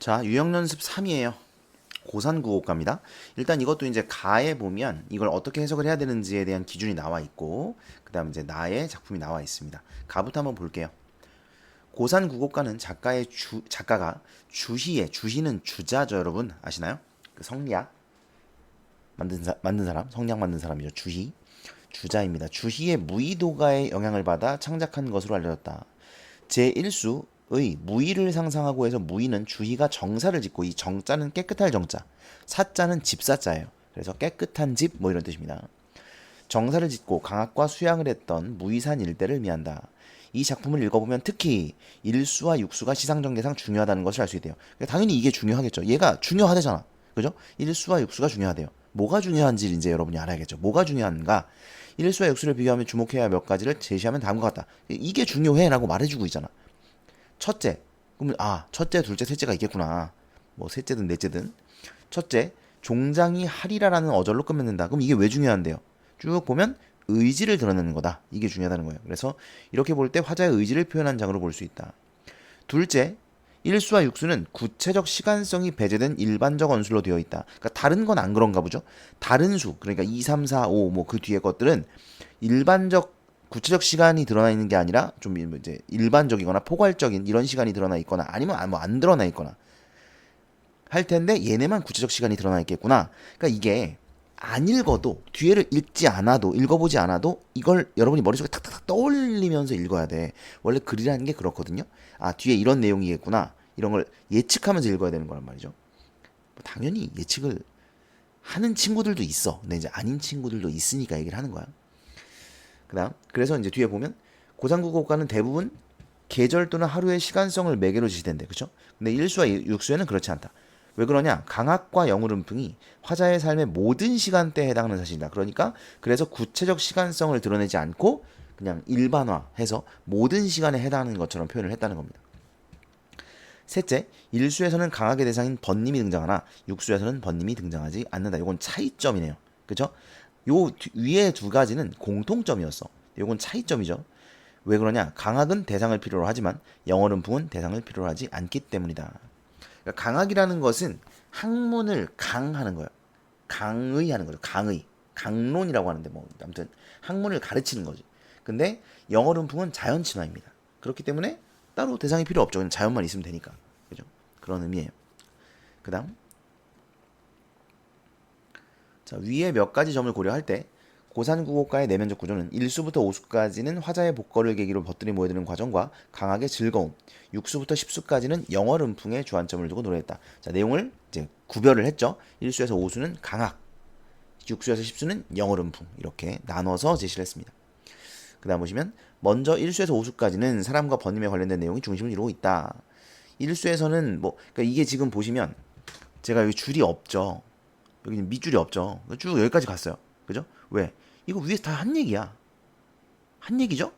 자, 유형 연습 3이에요. 고산구호가입니다. 일단 이것도 이제 가에 보면 이걸 어떻게 해석을 해야 되는지에 대한 기준이 나와 있고, 그 다음 이제 나의 작품이 나와 있습니다. 가부터 한번 볼게요. 고산구호가는 작가가 주희는 주자죠, 여러분. 아시나요? 그 성리학 만든 사람, 성리학 만든 사람이죠. 주자입니다. 주희의 무의도가의 영향을 받아 창작한 것으로 알려졌다. 제1수의 무의를 상상하고 해서 무의는 주희가 정사를 짓고, 이 정자는 깨끗할 정자, 사자는 집사자예요. 그래서 깨끗한 집 뭐 이런 뜻입니다. 정사를 짓고 강학과 수양을 했던 무의산 일대를 의미한다. 이 작품을 읽어보면 특히 일수와 육수가 시상전개상 중요하다는 것을 알 수 있대요. 당연히 이게 중요하겠죠. 얘가 중요하대잖아. 그죠? 일수와 육수가 중요하대요. 뭐가 중요한지 이제 여러분이 알아야겠죠. 뭐가 중요한가? 일수와 육수를 비교하면 주목해야 할 몇 가지를 제시하면 다음과 같다. 이게 중요해라고 말해주고 있잖아. 첫째, 그러면 첫째, 둘째, 셋째가 있겠구나. 뭐 셋째든 넷째든. 첫째, 종장이 하리라라는 어절로 끝맺는다. 그럼 이게 왜 중요한데요? 쭉 보면 의지를 드러내는 거다. 이게 중요하다는 거예요. 그래서 이렇게 볼 때 화자의 의지를 표현한 장으로 볼 수 있다. 둘째, 일수와 육수는 구체적 시간성이 배제된 일반적 언술로 되어 있다. 그러니까 다른 건 안 그런가 보죠. 다른 수, 그러니까 2, 3, 4, 5, 뭐 그 뒤에 것들은 일반적 구체적 시간이 드러나 있는 게 아니라 좀 이제 일반적이거나 포괄적인 이런 시간이 드러나 있거나 아니면 뭐 안 드러나 있거나 할 텐데 얘네만 구체적 시간이 드러나 있겠구나. 그러니까 이게 안 읽어도 뒤에를 읽지 않아도 읽어보지 않아도 이걸 여러분이 머릿속에 탁탁탁 떠올리면서 읽어야 돼. 원래 글이라는 게 그렇거든요. 뒤에 이런 내용이겠구나. 이런 걸 예측하면서 읽어야 되는 거란 말이죠. 당연히 예측을 하는 친구들도 있어. 근데 이제 아닌 친구들도 있으니까 얘기를 하는 거야. 그다음 그래서 이제 뒤에 보면 고상국어과는 대부분 계절 또는 하루의 시간성을 매개로 지시된대. 그렇죠? 근데 일수와 육수에는 그렇지 않다. 왜 그러냐? 강학과 영울음풍이 화자의 삶의 모든 시간대에 해당하는 사실이다. 그러니까 그래서 구체적 시간성을 드러내지 않고 그냥 일반화해서 모든 시간에 해당하는 것처럼 표현을 했다는 겁니다. 셋째, 일수에서는 강학의 대상인 번님이 등장하나 육수에서는 번님이 등장하지 않는다. 이건 차이점이네요. 그죠? 요 위에 두 가지는 공통점이었어. 요건 차이점이죠. 왜 그러냐? 강학은 대상을 필요로 하지만 영어름풍은 대상을 필요로 하지 않기 때문이다. 그러니까 강학이라는 것은 학문을 강하는 거예요. 강의하는 거죠. 강론이라고 하는데 뭐 아무튼 학문을 가르치는 거지. 근데 영어름풍은 자연 친화입니다. 그렇기 때문에 따로 대상이 필요 없죠. 그냥 자연만 있으면 되니까. 그죠? 그런 의미예요. 그다음 자, 위에 몇 가지 점을 고려할 때 고산구호가의 내면적 구조는 1수부터 5수까지는 화자의 복거를 계기로 벗들이 모여드는 과정과 강학의 즐거움, 6수부터 10수까지는 영월음풍에 주안점을 두고 노래했다. 자, 내용을 이제 구별을 했죠. 1수에서 5수는 강학, 6수에서 10수는 영월음풍 이렇게 나눠서 제시를 했습니다. 그 다음 보시면 먼저 1수에서 5수까지는 사람과 번님에 관련된 내용이 중심을 이루고 있다. 1수에서는 뭐 그러니까 이게 지금 보시면 제가 여기 줄이 없죠. 여기는 밑줄이 없죠. 쭉 여기까지 갔어요. 그죠? 왜? 이거 위에서 다 한 얘기야. 한 얘기죠?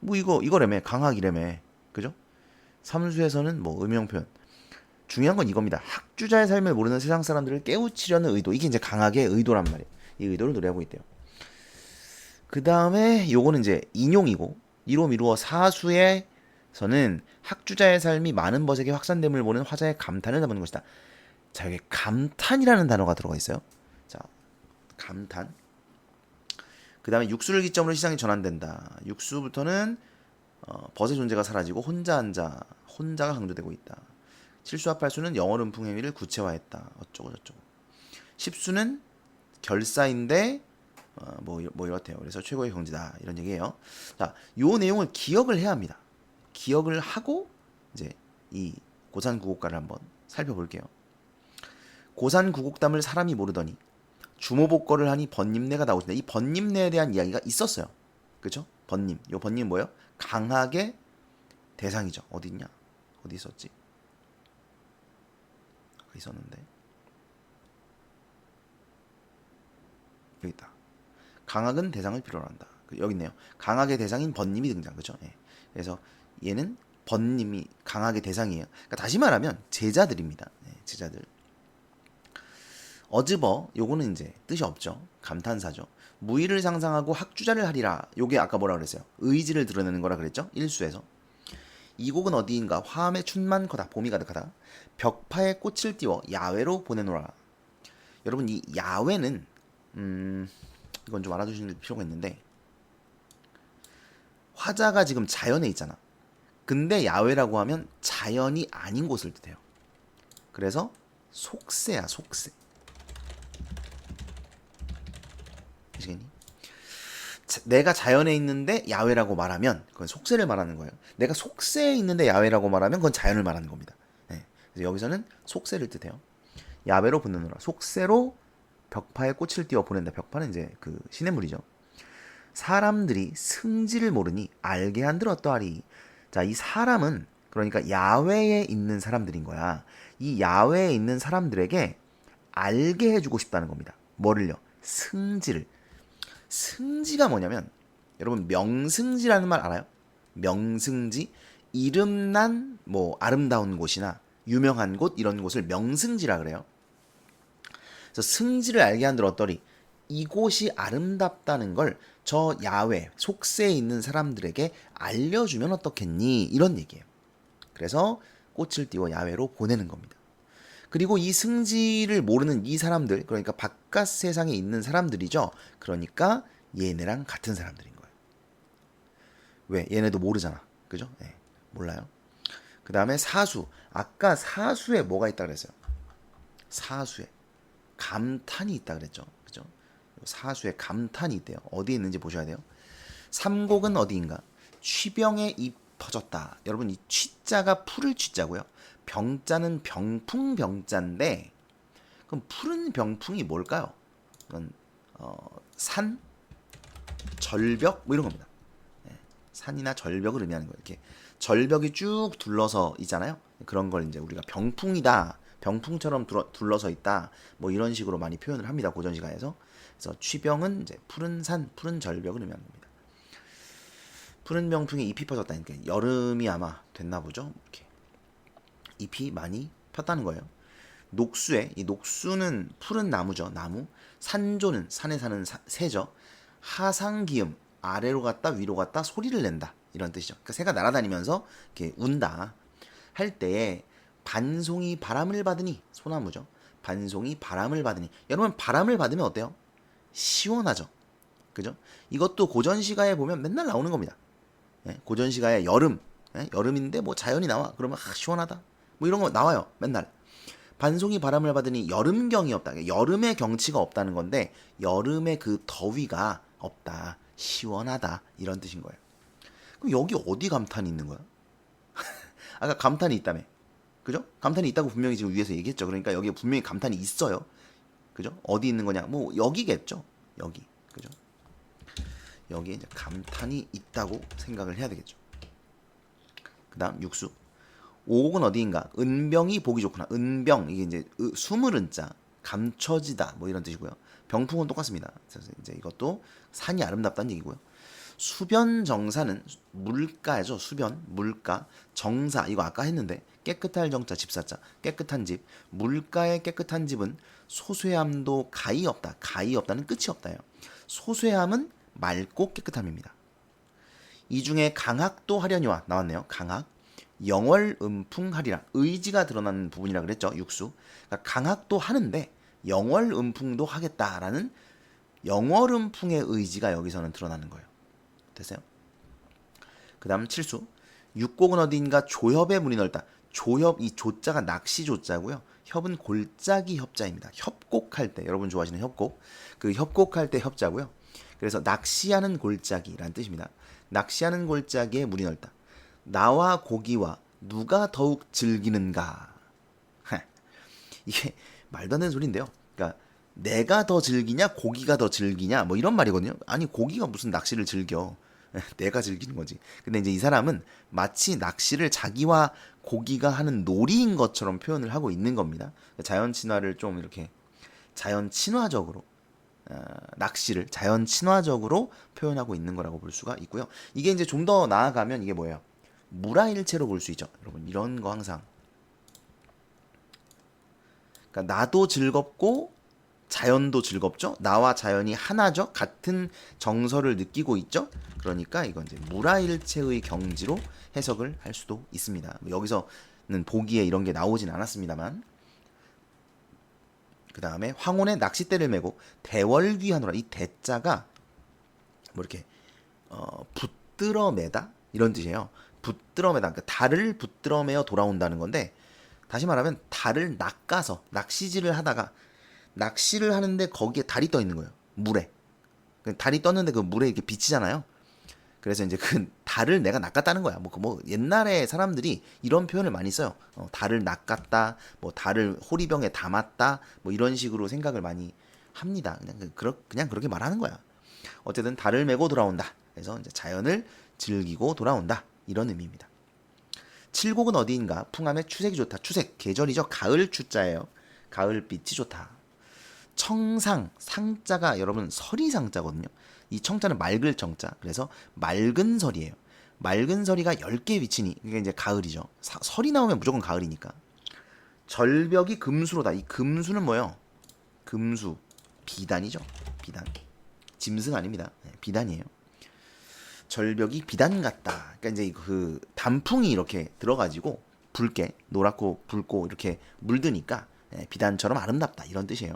뭐 이거라며. 강학이라며. 그죠? 삼수에서는 뭐 의미형 표현. 중요한 건 이겁니다. 학주자의 삶을 모르는 세상 사람들을 깨우치려는 의도. 이게 이제 강학의 의도란 말이에요. 이 의도를 노래하고 있대요. 그 다음에 요거는 이제 인용이고 이로 미루어 사수에서는 학주자의 삶이 많은 벗에게 확산됨을 보는 화자의 감탄을 담는 것이다. 자, 여기 감탄이라는 단어가 들어가 있어요. 자, 감탄. 그 다음에 육수를 기점으로 시장이 전환된다. 육수부터는 벗의 존재가 사라지고 혼자가 강조되고 있다. 7수와 8수는 영어름풍 행위를 구체화했다. 어쩌고 저쩌고. 10수는 결사인데 뭐 이렇대요. 그래서 최고의 경지다. 이런 얘기예요. 자, 요 내용을 기억을 해야 합니다. 기억을 하고 이제 이 고산구곡가를 한번 살펴볼게요. 고산구곡담을 사람이 모르더니 주모복거를 하니 번님내가 나오신다. 이 번님내에 대한 이야기가 있었어요. 그죠? 번님. 요 번님 뭐예요? 강학의 대상이죠. 어디 있냐? 어디 있었지? 여기 있었는데. 여기 있다. 강학은 대상을 필요로 한다. 여기 있네요. 강학의 대상인 번님이 등장. 그죠? 예. 그래서 얘는 번님이 강학의 대상이에요. 그러니까 다시 말하면 제자들입니다. 예, 제자들. 어즈버 요거는 이제 뜻이 없죠. 감탄사죠. 무의를 상상하고 학주자를 하리라. 요게 아까 뭐라 그랬어요? 의지를 드러내는 거라 그랬죠. 1수에서. 이 곡은 어디인가 화음의 춘만 커다 봄이 가득하다. 벽파에 꽃을 띄워 야외로 보내노라. 여러분 이 야외는 이건 좀 알아두실 필요가 있는데 화자가 지금 자연에 있잖아. 근데 야외라고 하면 자연이 아닌 곳을 뜻해요. 그래서 속세야 속세. 아시겠니? 내가 자연에 있는데 야외라고 말하면 그건 속세를 말하는 거예요. 내가 속세에 있는데 야외라고 말하면 그건 자연을 말하는 겁니다. 네. 그래서 여기서는 속세를 뜻해요. 야외로 보내노라. 속세로 벽파에 꽃을 띄워 보낸다. 벽파는 이제 그 시냇물이죠. 사람들이 승지를 모르니 알게 한들 어떠하리. 자, 이 사람은 그러니까 야외에 있는 사람들인 거야. 이 야외에 있는 사람들에게 알게 해주고 싶다는 겁니다. 뭐를요? 승지를. 승지가 뭐냐면 여러분 명승지라는 말 알아요? 명승지 이름난 뭐 아름다운 곳이나 유명한 곳 이런 곳을 명승지라 그래요. 그래서 승지를 알게 한들 어떠리 이곳이 아름답다는 걸 저 야외 속세에 있는 사람들에게 알려주면 어떻겠니 이런 얘기예요. 그래서 꽃을 띄워 야외로 보내는 겁니다. 그리고 이 승지를 모르는 이 사람들 그러니까 바깥 세상에 있는 사람들이죠. 그러니까 얘네랑 같은 사람들인 거예요. 왜? 얘네도 모르잖아. 그죠? 네, 몰라요. 그 다음에 사수. 아까 사수에 뭐가 있다 그랬어요? 사수에 감탄이 있다 그랬죠. 그죠? 사수에 감탄이 있대요. 어디에 있는지 보셔야 돼요. 삼곡은 어디인가? 취병에 이 퍼졌다. 여러분 이 취자가 풀을 취자고요. 병자는 병풍 병자인데 그럼 푸른 병풍이 뭘까요? 그건 산, 절벽 뭐 이런 겁니다. 네, 산이나 절벽을 의미하는 거예요. 이렇게 절벽이 쭉 둘러서 있잖아요. 그런 걸 이제 우리가 병풍이다. 병풍처럼 둘러서 있다. 뭐 이런 식으로 많이 표현을 합니다. 고전 시가에서. 그래서 취병은 이제 푸른 산, 푸른 절벽을 의미하는 겁니다. 푸른 병풍에 잎이 펴졌다니까 여름이 아마 됐나 보죠. 이렇게 잎이 많이 폈다는 거예요. 녹수에 이 녹수는 푸른 나무죠. 나무. 산조는 산에 사는 새죠. 하상기음 아래로 갔다 위로 갔다 소리를 낸다 이런 뜻이죠. 그러니까 새가 날아다니면서 이렇게 운다 할 때에 반송이 바람을 받으니 소나무죠. 반송이 바람을 받으니 여러분 바람을 받으면 어때요? 시원하죠. 그죠? 이것도 고전시가에 보면 맨날 나오는 겁니다. 예? 고전시가에 여름, 예? 여름인데 뭐 자연이 나와 그러면 시원하다 뭐 이런 거 나와요. 맨날 반송이 바람을 받으니 여름경이 없다. 여름의 경치가 없다는 건데 여름의 그 더위가 없다. 시원하다 이런 뜻인 거예요. 그럼 여기 어디 감탄이 있는 거야? 아까 감탄이 있다며. 그죠? 감탄이 있다고 분명히 지금 위에서 얘기했죠. 그러니까 여기에 분명히 감탄이 있어요. 그죠? 어디 있는 거냐? 뭐 여기겠죠. 여기. 그죠? 여기에 이제 감탄이 있다고 생각을 해야 되겠죠. 그다음 육수. 오곡은 어디인가? 은병이 보기 좋구나. 은병 이게 이제 숨을 은자 감춰지다 뭐 이런 뜻이고요. 병풍은 똑같습니다. 그래서 이제 이것도 산이 아름답다는 얘기고요. 수변 정사는 물가죠. 수변 물가 정사 이거 아까 했는데 깨끗할 정자 집사자 깨끗한 집 물가의 깨끗한 집은 소쇠함도 가히 없다. 가히 없다는 끝이 없다요. 소쇠함은 맑고 깨끗함입니다. 이 중에 강학도 하려니와 나왔네요. 강학 영월음풍하리라 의지가 드러나는 부분이라 그랬죠. 육수 그러니까 강학도 하는데 영월음풍도 하겠다라는 영월음풍의 의지가 여기서는 드러나는 거예요. 됐어요? 그 다음 칠수 육곡은 어디인가 조협의 문이 넓다. 조협 이 조자가 낚시 조자고요. 협은 골짜기 협자입니다. 협곡할 때 여러분 좋아하시는 협곡 그 협곡할 때 협자고요. 그래서 낚시하는 골짜기라는 뜻입니다. 낚시하는 골짜기에 문이 넓다. 나와 고기와 누가 더욱 즐기는가. 이게 말도 안 되는 소리인데요. 그러니까 내가 더 즐기냐 고기가 더 즐기냐 뭐 이런 말이거든요. 아니 고기가 무슨 낚시를 즐겨. 내가 즐기는 거지. 근데 이제 이 사람은 마치 낚시를 자기와 고기가 하는 놀이인 것처럼 표현을 하고 있는 겁니다. 자연 친화를 좀 이렇게 자연 친화적으로 낚시를 자연 친화적으로 표현하고 있는 거라고 볼 수가 있고요. 이게 이제 좀 더 나아가면 이게 뭐예요? 물화일체로 볼 수 있죠. 여러분 이런 거 항상 그러니까 나도 즐겁고 자연도 즐겁죠. 나와 자연이 하나죠. 같은 정서를 느끼고 있죠. 그러니까 이건 이제 무라일체의 경지로 해석을 할 수도 있습니다. 여기서는 보기에 이런 게 나오진 않았습니다만. 그 다음에 황혼의 낚싯대를 메고 대월귀하노라. 이 대자가 뭐 이렇게 붙들어 매다 이런 뜻이에요. 붙들어 매다. 그러니까 달을 붙들어 매어 돌아온다는 건데, 다시 말하면 달을 낚아서 낚시질을 하다가 낚시를 하는데 거기에 달이 떠 있는 거예요. 물에. 달이 떴는데 그 물에 이렇게 비치잖아요. 그래서 이제 그 달을 내가 낚았다는 거야. 뭐 옛날에 사람들이 이런 표현을 많이 써요. 달을 낚았다, 뭐 달을 호리병에 담았다, 뭐 이런 식으로 생각을 많이 합니다. 그냥 그렇게 말하는 거야. 어쨌든 달을 메고 돌아온다. 그래서 이제 자연을 즐기고 돌아온다. 이런 의미입니다. 칠곡은 어디인가? 풍암의 추색이 좋다. 추색, 계절이죠. 가을 추자예요. 가을빛이 좋다. 청상, 상자가 여러분 서리상자거든요. 이 청자는 맑을 청자. 그래서 맑은 설이에요. 맑은 설이가 10개 비치니 이게 이제 가을이죠. 설이 나오면 무조건 가을이니까. 절벽이 금수로다. 이 금수는 뭐예요? 금수, 비단이죠. 비단. 짐승 아닙니다. 비단이에요. 절벽이 비단 같다. 그러니까 이제 그 단풍이 이렇게 들어가지고 붉게 노랗고 붉고 이렇게 물드니까 비단처럼 아름답다 이런 뜻이에요.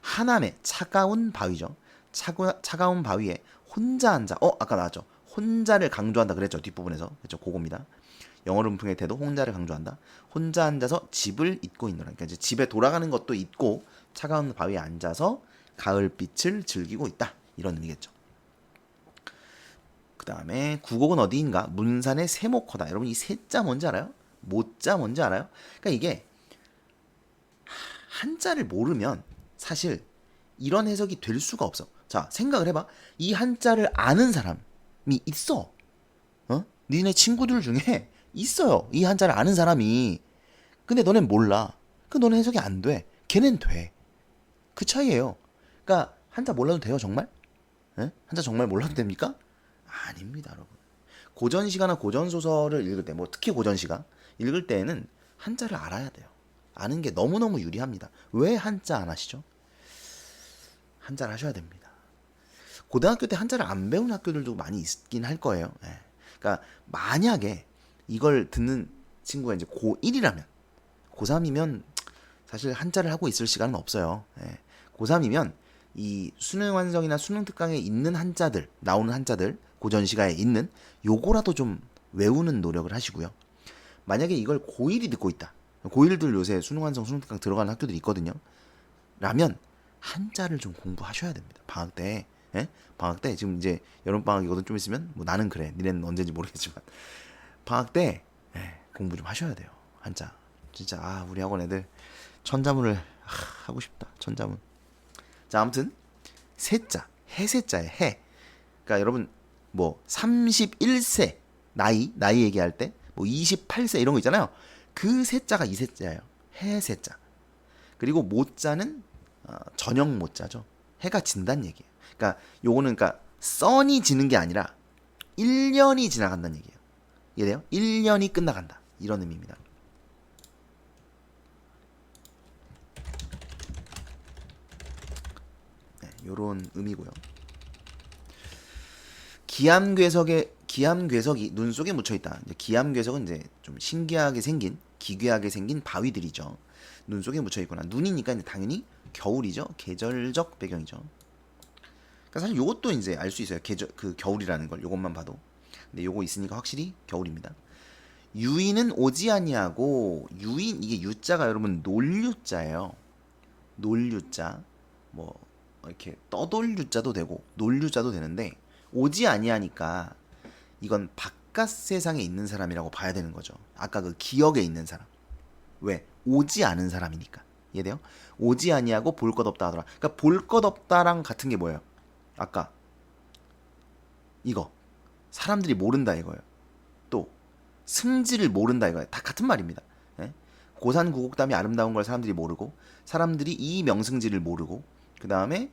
하남의 차가운 바위죠. 차가운 바위에 혼자 앉아. 아까 나왔죠. 혼자를 강조한다 그랬죠. 뒷부분에서. 그렇죠. 그겁니다. 영어름풍의 태도 혼자를 강조한다. 혼자 앉아서 집을 잊고 있노라. 그러니까 이제 집에 돌아가는 것도 잊고 차가운 바위에 앉아서 가을빛을 즐기고 있다. 이런 의미겠죠. 그 다음에 구곡은 어디인가? 문산의 세모커다. 여러분 이 세자 뭔지 알아요? 모자 뭔지 알아요? 그러니까 이게 한자를 모르면 사실 이런 해석이 될 수가 없어. 자, 생각을 해봐. 이 한자를 아는 사람이 있어. 니네 친구들 중에 있어요. 이 한자를 아는 사람이. 근데 너넨 몰라. 너넨 해석이 안 돼. 걔넨 돼. 그 차이예요. 그러니까 한자 몰라도 돼요, 정말? 한자 정말 몰라도 됩니까? 아닙니다, 여러분. 고전시가나 고전소설을 읽을 때, 뭐 특히 고전시가 읽을 때에는 한자를 알아야 돼요. 아는 게 너무너무 유리합니다. 왜 한자 안 하시죠? 한자를 하셔야 됩니다. 고등학교 때 한자를 안 배운 학교들도 많이 있긴 할 거예요. 그러니까 만약에 이걸 듣는 친구가 이제 고1이라면, 고3이면 사실 한자를 하고 있을 시간은 없어요. 고3이면 이 수능 완성이나 수능 특강에 있는 한자들, 나오는 한자들, 고전시가에 있는 요거라도 좀 외우는 노력을 하시고요. 만약에 이걸 고1이 듣고 있다. 고1들 요새 수능 완성, 수능 특강 들어가는 학교들이 있거든요. 라면 한자를 좀 공부하셔야 됩니다. 방학 때. 방학 때 지금 이제 여름 방학이거든. 좀 있으면 뭐 나는 그래. 니네는 언제인지 모르겠지만 방학 때 공부 좀 하셔야 돼요. 한자. 진짜 우리 학원 애들 천자문을 하고 싶다. 천자문. 자, 아무튼 세자, 해세자에 해. 그러니까 여러분 뭐 31세 나이 얘기할 때 뭐 28세 이런 거 있잖아요. 그 세자가 이 세자예요. 해세자. 그리고 모자는 저녁 모자죠. 해가 진다는 얘기예요. 그러니까 요거는 그러니까 선이 지는 게 아니라 1년이 지나간다는 얘기예요. 이해돼요? 1년이 끝나간다. 이런 의미입니다. 요런 의미고요. 기암괴석이 눈 속에 묻혀 있다. 기암괴석은 이제 좀 신기하게 생긴, 기괴하게 생긴 바위들이죠. 눈 속에 묻혀 있구나. 눈이니까 이제 당연히 겨울이죠. 계절적 배경이죠. 그러니까 사실 요것도 이제 알 수 있어요. 그 겨울이라는 걸 요것만 봐도. 근데 요거 있으니까 확실히 겨울입니다. 유인은 오지 아니하고, 유인 이게 유자가 여러분 놀유자예요. 놀유자. 뭐 이렇게 떠돌유자도 되고 놀유자도 되는데, 오지 아니하니까 이건 바깥 세상에 있는 사람이라고 봐야 되는 거죠. 아까 그 기억에 있는 사람. 왜? 오지 않은 사람이니까. 이해돼요? 오지 아니하고 볼 것 없다 하더라. 그러니까 볼 것 없다랑 같은 게 뭐예요? 아까 이거 사람들이 모른다 이거예요. 또 승지를 모른다 이거예요. 다 같은 말입니다. 고산구곡담이 아름다운 걸 사람들이 모르고, 사람들이 이 명승지를 모르고, 그 다음에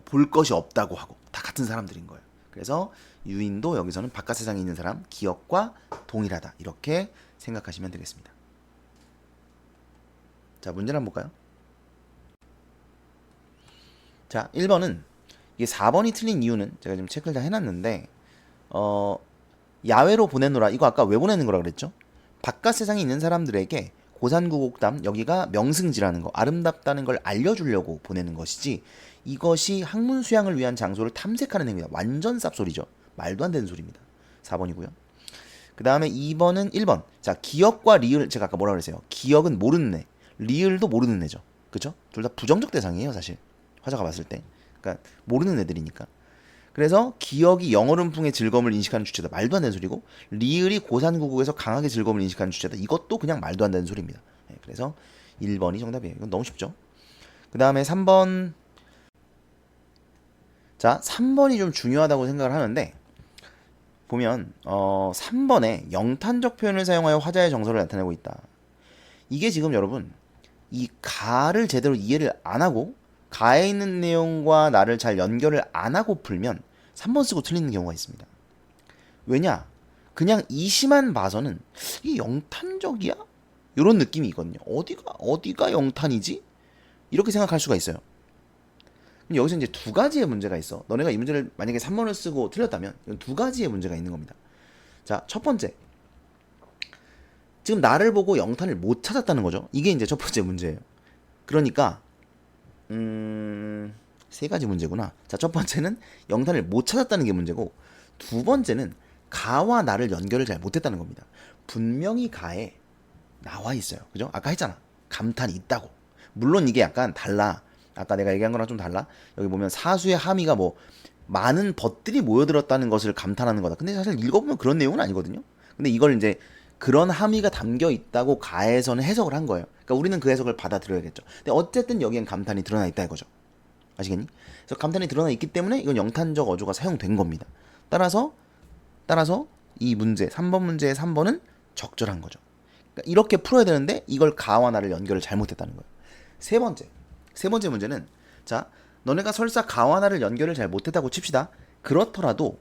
볼 것이 없다고 하고, 다 같은 사람들인 거예요. 그래서 유인도 여기서는 바깥 세상에 있는 사람, 기억과 동일하다. 이렇게 생각하시면 되겠습니다. 자, 문제를 한번 볼까요? 자, 1번은 이게 4번이 틀린 이유는 제가 지금 체크를 다 해놨는데 야외로 보내노라. 이거 아까 왜 보내는 거라 그랬죠? 바깥 세상에 있는 사람들에게 고산구곡담, 여기가 명승지라는 거, 아름답다는 걸 알려주려고 보내는 것이지, 이것이 학문 수양을 위한 장소를 탐색하는 행위다. 완전 쌉소리죠. 말도 안 되는 소리입니다. 4번이고요. 그 다음에 2번은 1번. 자, 기억과 리을, 제가 아까 뭐라 그랬어요? 기억은 모르는 애, 리을도 모르는 애죠. 그죠? 둘 다 부정적 대상이에요, 사실. 화자가 봤을 때. 그러니까 모르는 애들이니까. 그래서 기억이 영어름풍의 즐거움을 인식하는 주체다. 말도 안 되는 소리고, 리을이 고산구국에서 강하게 즐거움을 인식하는 주체다. 이것도 그냥 말도 안 되는 소리입니다. 네, 그래서 1번이 정답이에요. 이건 너무 쉽죠? 그 다음에 3번. 자, 3번이 좀 중요하다고 생각을 하는데, 보면 3번에 영탄적 표현을 사용하여 화자의 정서를 나타내고 있다. 이게 지금 여러분, 이 가를 제대로 이해를 안 하고 가에 있는 내용과 나를 잘 연결을 안 하고 풀면 3번 쓰고 틀리는 경우가 있습니다. 왜냐? 그냥 이시만 봐서는 이게 영탄적이야? 이런 느낌이 있거든요. 어디가 영탄이지? 이렇게 생각할 수가 있어요. 그럼 여기서 이제 두 가지의 문제가 있어. 너네가 이 문제를 만약에 3번을 쓰고 틀렸다면 이건 두 가지의 문제가 있는 겁니다. 자, 첫 번째. 지금 나를 보고 영탄을 못 찾았다는 거죠. 이게 이제 첫 번째 문제예요. 그러니까 세 가지 문제구나. 자, 첫 번째는 영탄을 못 찾았다는 게 문제고, 두 번째는 가와 나를 연결을 잘 못했다는 겁니다. 분명히 가에 나와 있어요. 그죠? 아까 했잖아. 감탄이 있다고. 물론 이게 약간 달라. 아까 내가 얘기한 거랑 좀 달라. 여기 보면 사수의 함의가 뭐 많은 벗들이 모여들었다는 것을 감탄하는 거다. 근데 사실 읽어보면 그런 내용은 아니거든요. 근데 이걸 이제 그런 함의가 담겨 있다고 가에서는 해석을 한 거예요. 그러니까 우리는 그 해석을 받아들여야겠죠. 근데 어쨌든 여기엔 감탄이 드러나 있다 이거죠. 아시겠니? 그래서 감탄이 드러나 있기 때문에 이건 영탄적 어조가 사용된 겁니다. 따라서 이 문제 3번 문제의 3번은 적절한 거죠. 그러니까 이렇게 풀어야 되는데 이걸 가와 나를 연결을 잘못했다는 거예요. 세 번째 문제는, 자, 너네가 설사 가와 나를 연결을 잘 못했다고 칩시다. 그렇더라도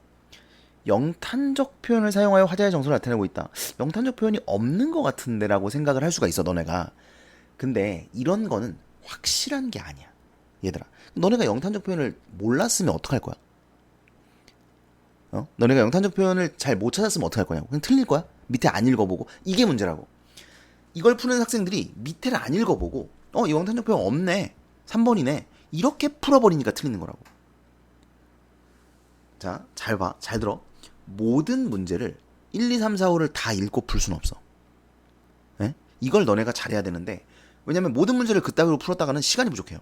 영탄적 표현을 사용하여 화자의 정서를 나타내고 있다. 영탄적 표현이 없는 것 같은데 라고 생각을 할 수가 있어, 너네가. 근데 이런 거는 확실한 게 아니야, 얘들아. 너네가 영탄적 표현을 몰랐으면 어떡할 거야? 너네가 영탄적 표현을 잘 못 찾았으면 어떡할 거냐고. 그냥 틀릴 거야? 밑에 안 읽어보고. 이게 문제라고. 이걸 푸는 학생들이 밑에를 안 읽어보고 이 영탄적 표현 없네, 3번이네, 이렇게 풀어버리니까 틀리는 거라고. 자, 잘 봐, 잘 들어. 모든 문제를 1, 2, 3, 4, 5를 다 읽고 풀 수는 없어. 에? 이걸 너네가 잘해야 되는데, 왜냐면 모든 문제를 그따위로 풀었다가는 시간이 부족해요.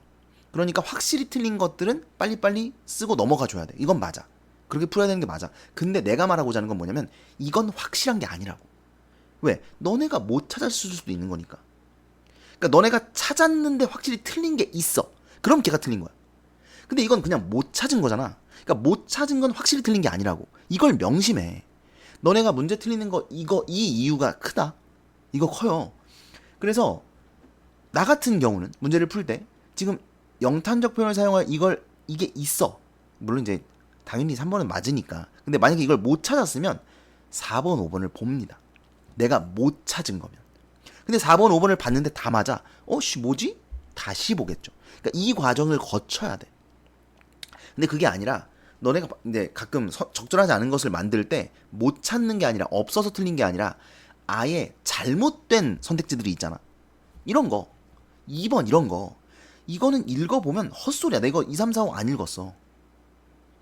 그러니까 확실히 틀린 것들은 빨리빨리 쓰고 넘어가 줘야 돼. 이건 맞아. 그렇게 풀어야 되는 게 맞아. 근데 내가 말하고자 하는 건 뭐냐면 이건 확실한 게 아니라고. 왜? 너네가 못 찾았을 수도 있는 거니까. 그러니까 너네가 찾았는데 확실히 틀린 게 있어. 그럼 걔가 틀린 거야. 근데 이건 그냥 못 찾은 거잖아. 그러니까 못 찾은 건 확실히 틀린 게 아니라고. 이걸 명심해. 너네가 문제 틀리는 거, 이 이유가 크다. 이거 커요. 그래서 나 같은 경우는 문제를 풀 때 지금 영탄적 표현을 사용할 이게 있어. 물론 이제 당연히 3번은 맞으니까. 근데 만약에 이걸 못 찾았으면 4번, 5번을 봅니다. 내가 못 찾은 거면. 근데 4번, 5번을 봤는데 다 맞아. 뭐지? 다시 보겠죠. 그러니까 이 과정을 거쳐야 돼. 근데 그게 아니라 너네가 이제 가끔 적절하지 않은 것을 만들 때 못 찾는 게 아니라, 없어서 틀린 게 아니라 아예 잘못된 선택지들이 있잖아. 이런 거 2번 이런 거, 이거는 읽어보면 헛소리야. 내가 2, 3, 4, 5 안 읽었어.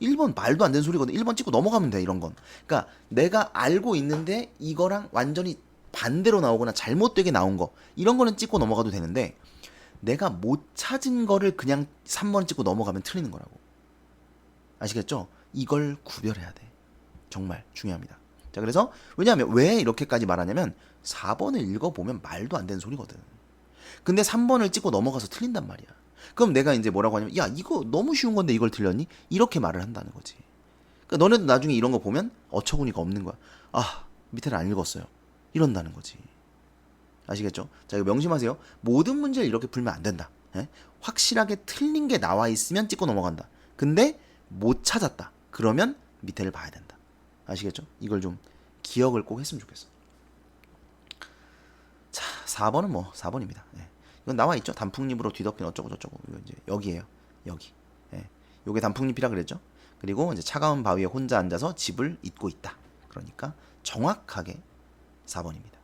1번 말도 안 되는 소리거든. 1번 찍고 넘어가면 돼, 이런 건. 그러니까 내가 알고 있는데 이거랑 완전히 반대로 나오거나 잘못되게 나온 거, 이런 거는 찍고 넘어가도 되는데, 내가 못 찾은 거를 그냥 3번 찍고 넘어가면 틀리는 거라고. 아시겠죠? 이걸 구별해야 돼. 정말 중요합니다. 자, 그래서 왜냐하면 왜 이렇게까지 말하냐면 4번을 읽어보면 말도 안 되는 소리거든. 근데 3번을 찍고 넘어가서 틀린단 말이야. 그럼 내가 이제 뭐라고 하냐면, 야, 이거 너무 쉬운 건데 이걸 틀렸니? 이렇게 말을 한다는 거지. 그러니까 너네도 나중에 이런 거 보면 어처구니가 없는 거야. 밑에는 안 읽었어요. 이런다는 거지. 아시겠죠? 자, 이거 명심하세요. 모든 문제를 이렇게 풀면 안 된다. 확실하게 틀린 게 나와 있으면 찍고 넘어간다. 근데 못 찾았다. 그러면 밑에를 봐야 된다. 아시겠죠? 이걸 좀 기억을 꼭 했으면 좋겠어. 자, 4번은 뭐 4번입니다. 이건 나와 있죠. 단풍잎으로 뒤덮인 어쩌고 저쩌고. 이거 이제 여기에요. 여기. 요게 단풍잎이라 그랬죠. 그리고 이제 차가운 바위에 혼자 앉아서 집을 잇고 있다. 그러니까 정확하게 4번입니다.